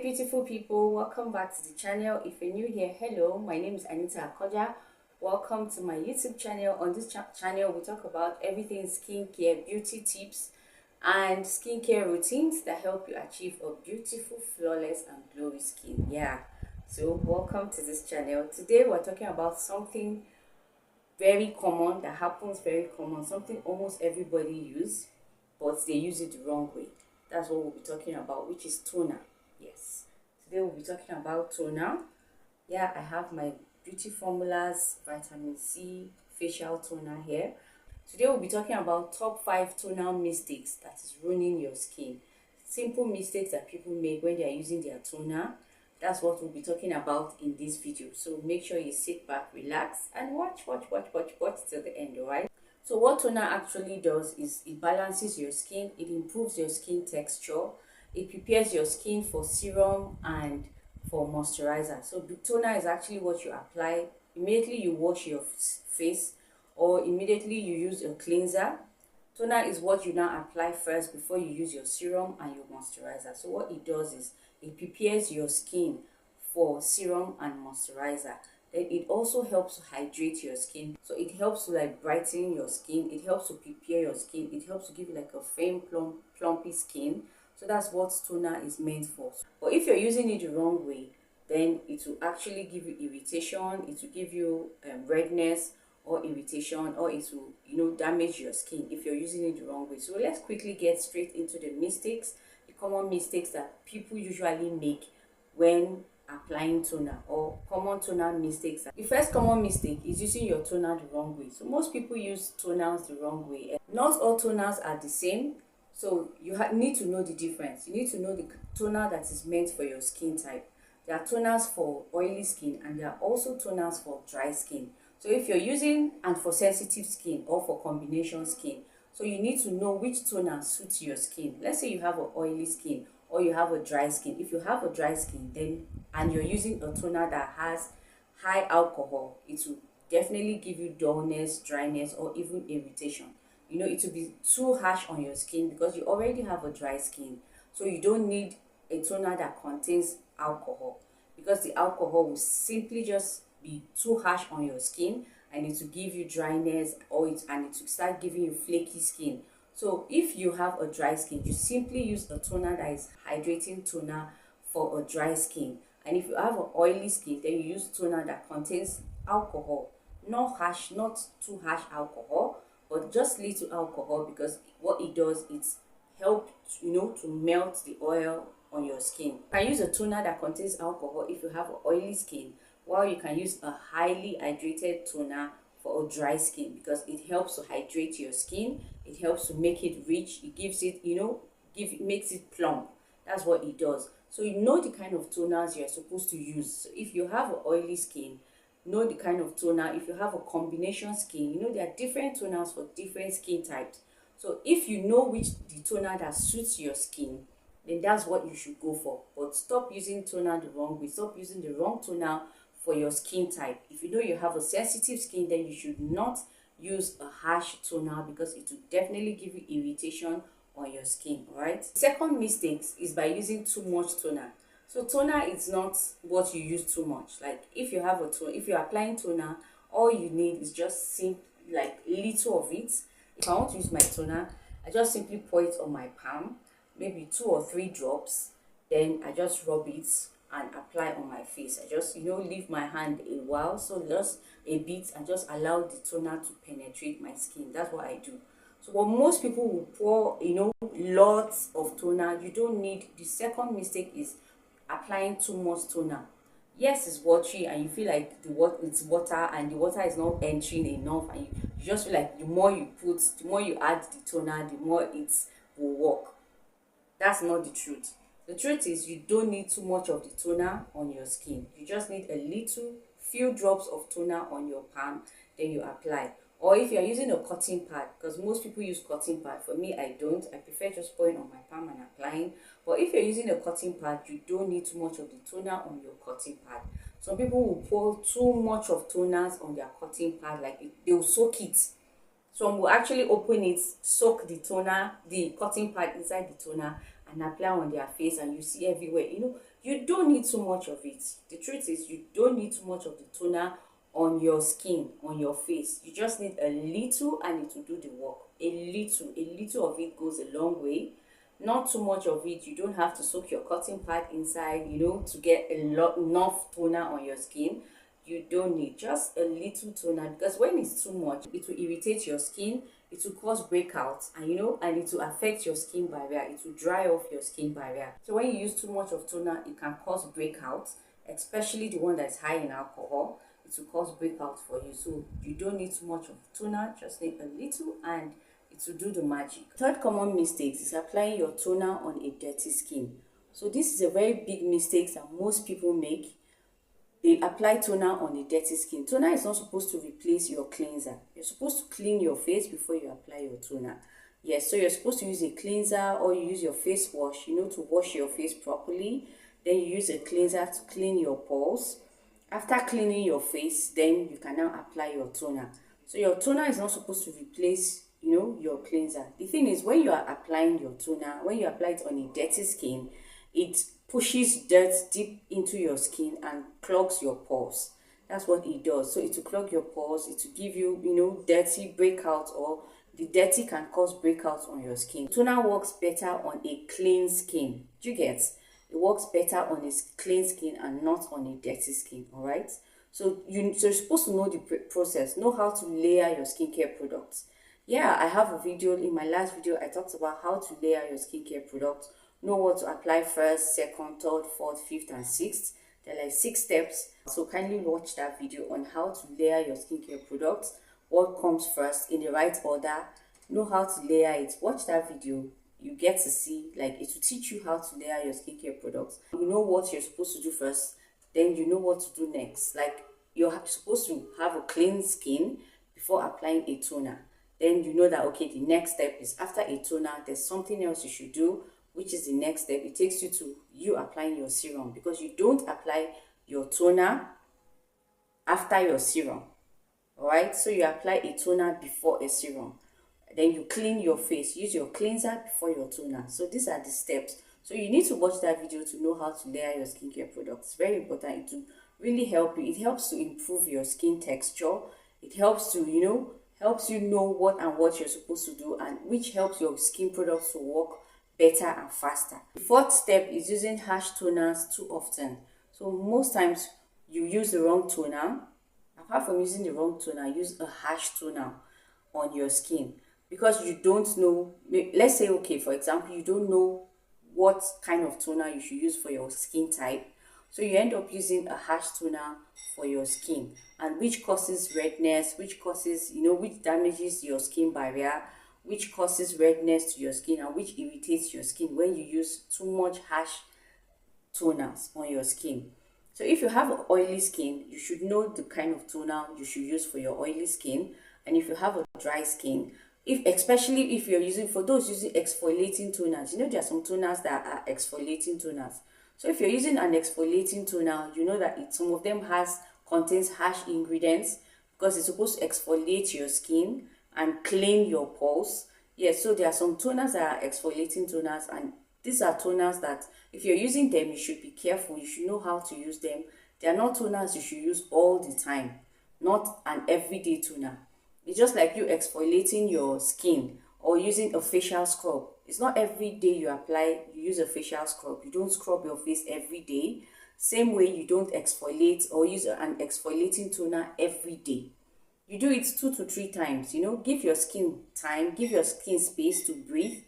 beautiful people, welcome back to the channel. If you're new here, hello, my name is Anita Akoja. Welcome to my YouTube channel. On this channel we talk about everything skincare, beauty tips and skincare routines that help you achieve a beautiful, flawless and glowy skin. So welcome to this channel. Today we're talking about something very common, that happens very common, something almost everybody use, but they use it the wrong way. That's what we'll be talking about, which is toner. Yes, today we'll be talking about toner. I have my beauty formulas vitamin C facial toner here. Today we'll be talking about top 5 tonal mistakes that is ruining your skin. Simple mistakes that people make when they are using their toner. That's what we'll be talking about in this video. So make sure you sit back, relax and watch till the end, alright? So what toner actually does is it balances your skin, it improves your skin texture, it prepares your skin for serum and for moisturizer. So the toner is actually what you apply immediately you wash your face or immediately you use a cleanser. Toner is what you now apply first before you use your serum and your moisturizer. So what it does is it prepares your skin for serum and moisturizer. Then it also helps to hydrate your skin. So it helps to like brighten your skin, it helps to prepare your skin, it helps to give you like a firm plumpy skin. So that's what toner is meant for. But if you're using it the wrong way, then it will actually give you irritation, it will give you redness or irritation, or it will damage your skin if you're using it the wrong way. So let's quickly get straight into the mistakes, the common mistakes that people usually make when applying toner, or common toner mistakes. The first common mistake is using your toner the wrong way. So most people use toners the wrong way. Not all toners are the same, so you need to know the difference. You need to know the toner that is meant for your skin type. There are toners for oily skin and there are also toners for dry skin. So if you're using and for sensitive skin or for combination skin, so you need to know which toner suits your skin. Let's say you have an oily skin or you have a dry skin. If you have a dry skin then and you're using a toner that has high alcohol, it will definitely give you dullness, dryness or even irritation. It will be too harsh on your skin because you already have a dry skin. So you don't need a toner that contains alcohol, because the alcohol will simply just be too harsh on your skin and it will give you dryness and it will start giving you flaky skin. So if you have a dry skin, you simply use a toner that is hydrating toner for a dry skin. And if you have an oily skin, then you use toner that contains alcohol. Not harsh, not too harsh alcohol, but just little alcohol, because what it does, it helps to melt the oil on your skin. You can use a toner that contains alcohol if you have an oily skin, while you can use a highly hydrated toner for a dry skin, because it helps to hydrate your skin, it helps to make it rich, it gives it makes it plump. That's what it does. So you know the kind of toners you're supposed to use. So if you have an oily skin, know the kind of toner. If you have a combination skin, there are different toners for different skin types. So if you know which the toner that suits your skin, then that's what you should go for. But stop using toner the wrong way. Stop using the wrong toner for your skin type. If you know you have a sensitive skin, then you should not use a harsh toner, because it will definitely give you irritation on your skin. All right. Second mistake is by using too much toner. So toner is not what you use too much. Like if you have a toner, if you're applying toner, all you need is just like little of it. If I want to use my toner, I just simply pour it on my palm, maybe 2 or 3 drops. Then I just rub it and apply on my face. I just leave my hand a while, so just a bit, and just allow the toner to penetrate my skin. That's what I do. So what most people will pour lots of toner. You don't need. The second mistake is applying too much toner. Yes, it's watery and you feel like it's water and the water is not entering enough, and you just feel like the more you add the toner, the more it will work. That's not the truth. The truth is you don't need too much of the toner on your skin. You just need a few drops of toner on your palm, then you apply. Or if you're using a cotton pad, because most people use cotton pad. For me, I don't. I prefer just pouring on my palm and applying. But if you're using a cotton pad, you don't need too much of the toner on your cotton pad. Some people will pour too much of toners on their cotton pad, like they will soak it. Some will actually open it, soak the cotton pad inside the toner, and apply on their face, and you see everywhere. You don't need too much of it. The truth is, you don't need too much of the toner on your skin, on your face. You just need a little and it will do the work. A little of it goes a long way. Not too much of it. You don't have to soak your cotton pad inside, to get enough toner on your skin. You don't need, just a little toner, because when it's too much, it will irritate your skin, it will cause breakouts, and it will affect your skin barrier, it will dry off your skin barrier. So when you use too much of toner, it can cause breakouts, especially the one that's high in alcohol. It will cause breakouts for you. So you don't need too much of toner, just need a little and it will do the magic. Third common mistake is applying your toner on a dirty skin. So this is a very big mistake that most people make. They apply toner on a dirty skin. Toner is not supposed to replace your cleanser. You're supposed to clean your face before you apply your toner. Yes, so you're supposed to use a cleanser or you use your face wash, to wash your face properly. Then you use a cleanser to clean your pores. After cleaning your face, then you can now apply your toner. So your toner is not supposed to replace, your cleanser. The thing is, when you are applying your toner, when you apply it on a dirty skin, it pushes dirt deep into your skin and clogs your pores. That's what it does. So it will clog your pores, it will give you, dirty breakouts, or the dirty can cause breakouts on your skin. Toner works better on a clean skin. Do you get? It works better on a clean skin and not on a dirty skin, all right? So you're supposed to know the process, know how to layer your skincare products. Yeah, I have a video, in my last video, I talked about how to layer your skincare products. Know what to apply first, second, third, fourth, fifth, and sixth. There are like 6 steps. So kindly watch that video on how to layer your skincare products. What comes first in the right order. Know how to layer it. Watch that video. You get to see, like, it will teach you how to layer your skincare products. You know what you're supposed to do first, then you know what to do next. Like, you're supposed to have a clean skin before applying a toner. Then you know that, okay, the next step is after a toner, there's something else you should do, which is the next step. It takes you to you applying your serum, because you don't apply your toner after your serum. All right, so you apply a toner before a serum. Then you clean your face. Use your cleanser before your toner. So these are the steps. So you need to watch that video to know how to layer your skincare products. Very important. It will really help you. It helps to improve your skin texture. It helps to, helps you know what and what you're supposed to do, and which helps your skin products to work better and faster. The fourth step is using harsh toners too often. So most times you use the wrong toner. Apart from using the wrong toner, use a harsh toner on your skin, because you don't know. Let's say, okay, for example, you don't know what kind of toner you should use for your skin type, so you end up using a harsh toner for your skin, and which causes redness, which causes, which damages your skin barrier, which causes redness to your skin, and which irritates your skin when you use too much harsh toners on your skin. So if you have an oily skin, you should know the kind of toner you should use for your oily skin. And if you have a dry skin, especially if you're using, for those using exfoliating toners, there are some toners that are exfoliating toners. So if you're using an exfoliating toner, you know that some of them contains harsh ingredients, because it's supposed to exfoliate your skin and clean your pores. Yes, so there are some toners that are exfoliating toners, and these are toners that if you're using them, you should be careful. You should know how to use them. They are not toners you should use all the time, not an everyday toner. It's just like you exfoliating your skin or using a facial scrub. It's not every day you use a facial scrub. You don't scrub your face every day. Same way you don't exfoliate or use an exfoliating toner every day. You do it 2 to 3 times. Give your skin time, give your skin space to breathe.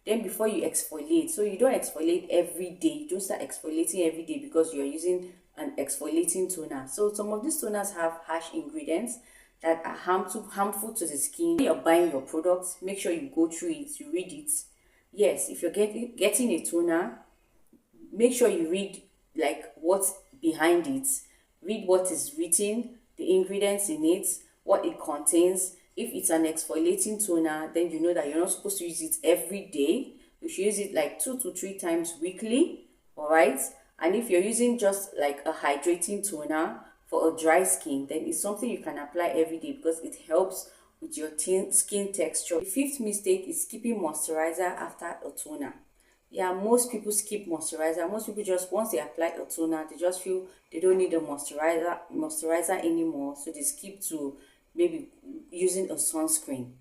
Then before you exfoliate, so you don't exfoliate every day. You don't start exfoliating every day because you're using an exfoliating toner. So some of these toners have harsh ingredients that are harmful to the skin. When you're buying your products, make sure you go through it, you read it. Yes, if you're getting a toner, make sure you read like what's behind it. Read what is written, the ingredients in it, what it contains. If it's an exfoliating toner, then you know that you're not supposed to use it every day. You should use it like 2 to 3 times weekly, all right? And if you're using just like a hydrating toner for a dry skin, then it's something you can apply every day because it helps with your skin texture. The 5th mistake is skipping moisturizer after a toner. Yeah, most people skip moisturizer. Most people just, once they apply a toner, they just feel they don't need a moisturizer anymore, so they skip to maybe using a sunscreen.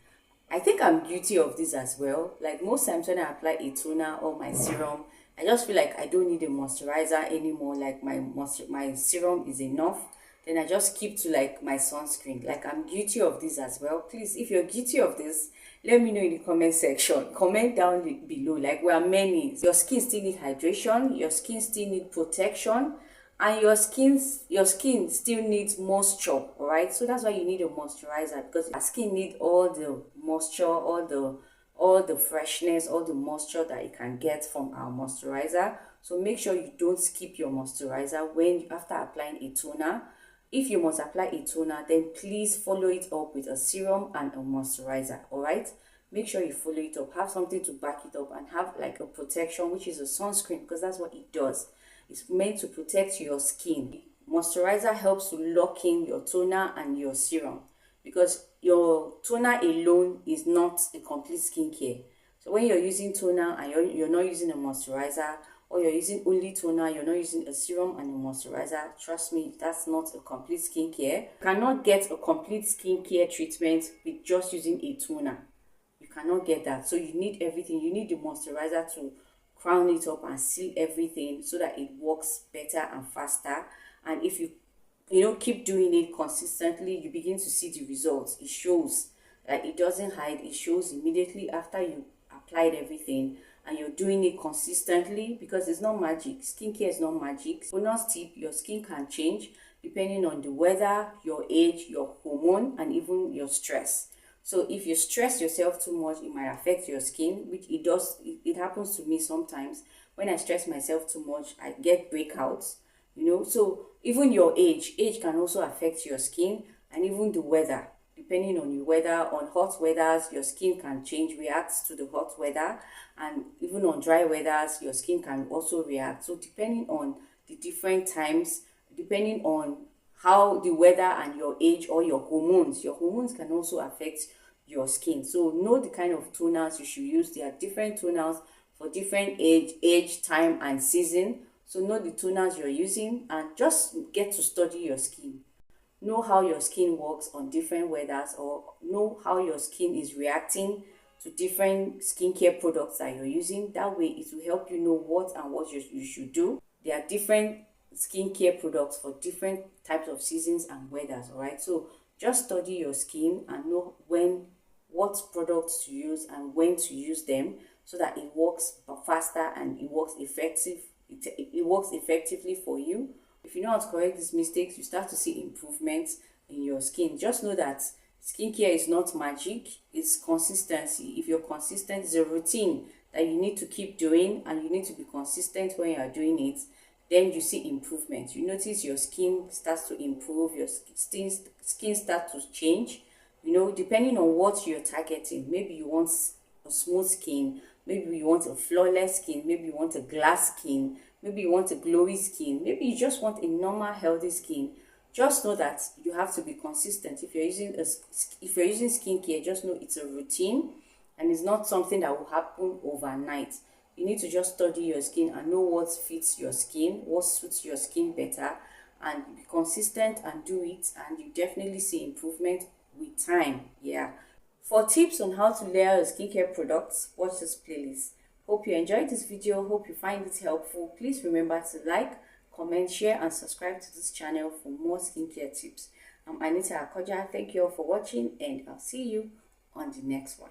I think I'm guilty of this as well. Like most times when I apply a toner or my serum, I just feel like I don't need a moisturizer anymore. Like my serum is enough. Then I just keep to like my sunscreen. Like I'm guilty of this as well. Please, if you're guilty of this, let me know in the comment section. Comment down below. Like we are many. Your skin still need hydration. Your skin still need protection, and your skin still needs moisture. All right, so that's why you need a moisturizer, because your skin need all the moisture, all the freshness, all the moisture that you can get from our moisturizer. So make sure you don't skip your moisturizer when after applying a toner. If you must apply a toner, then please follow it up with a serum and a moisturizer. All right, make sure you follow it up, have something to back it up, and have like a protection, which is a sunscreen, because that's what it does. It's meant to protect your skin. Moisturizer helps to lock in your toner and your serum, because your toner alone is not a complete skincare. So when you're using toner and you're not using a moisturizer, or you're using only toner, you're not using a serum and a moisturizer, trust me, that's not a complete skincare. You cannot get a complete skincare treatment with just using a toner. You cannot get that. So you need everything. You need the moisturizer to crown it up and seal everything so that it works better and faster. And if you keep doing it consistently, you begin to see the results. It shows. Like, it doesn't hide. It shows immediately after you applied everything and you're doing it consistently, because it's not magic. Skincare is not magic. Bonus tip: your skin can change depending on the weather, your age, your hormone, and even your stress. So if you stress yourself too much, it might affect your skin, which it does. It happens to me sometimes. When I stress myself too much, I get breakouts. So even your age can also affect your skin, and even the weather. Depending on your weather, on hot weathers, your skin can change, reacts to the hot weather, and even on dry weathers, your skin can also react. So depending on the different times, depending on how the weather and your age or your hormones can also affect your skin. So know the kind of toners you should use. There are different toners for different age, time, and season. So know the toners you're using and just get to study your skin. Know how your skin works on different weathers, or know how your skin is reacting to different skincare products that you're using. That way it will help you know what you should do. There are different skincare products for different types of seasons and weathers. All right, so just study your skin and know what products to use and when to use them, so that it works faster and it works effectively for you. If you know how to correct these mistakes, you start to see improvements in your skin. Just know that skincare is not magic, it's consistency. If you're consistent, it's a routine that you need to keep doing, and you need to be consistent when you are doing it. Then you see improvement. You notice your skin starts to improve, your skin starts to change. Depending on what you're targeting. Maybe you want a smooth skin, maybe you want a flawless skin, maybe you want a glass skin, maybe you want a glowy skin, maybe you just want a normal healthy skin. Just know that you have to be consistent. If you're using skincare, just know it's a routine, and it's not something that will happen overnight. You need to just study your skin and know what fits your skin, what suits your skin better, and be consistent and do it, and you definitely see improvement with time. Yeah. For tips on how to layer your skincare products, watch this playlist. Hope you enjoyed this video. Hope you find it helpful. Please remember to like, comment, share, and subscribe to this channel for more skincare tips. I'm Anita Akoja. Thank you all for watching, and I'll see you on the next one.